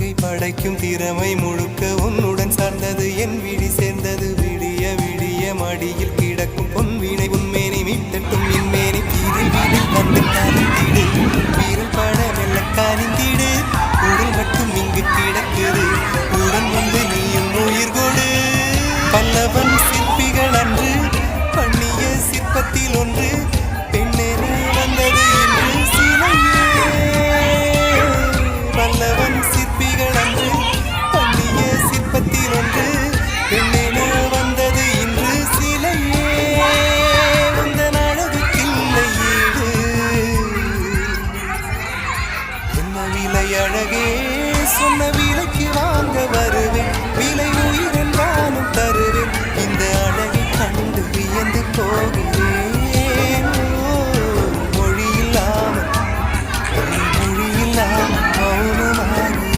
கவிதை படைக்கும் திறமை முழுக்க உன்னுடன் சார்ந்தது என் விழி சேர்ந்தது விடிய விடிய மடியில் கிடக்கும் பொன்வினை உன்மேனி மீட்டட்டும் என்மேனி வீரல் வீரல் வந்து காணிந்திடு வீரல் பட மெல்ல காணிந்திடு உடல் மட்டும்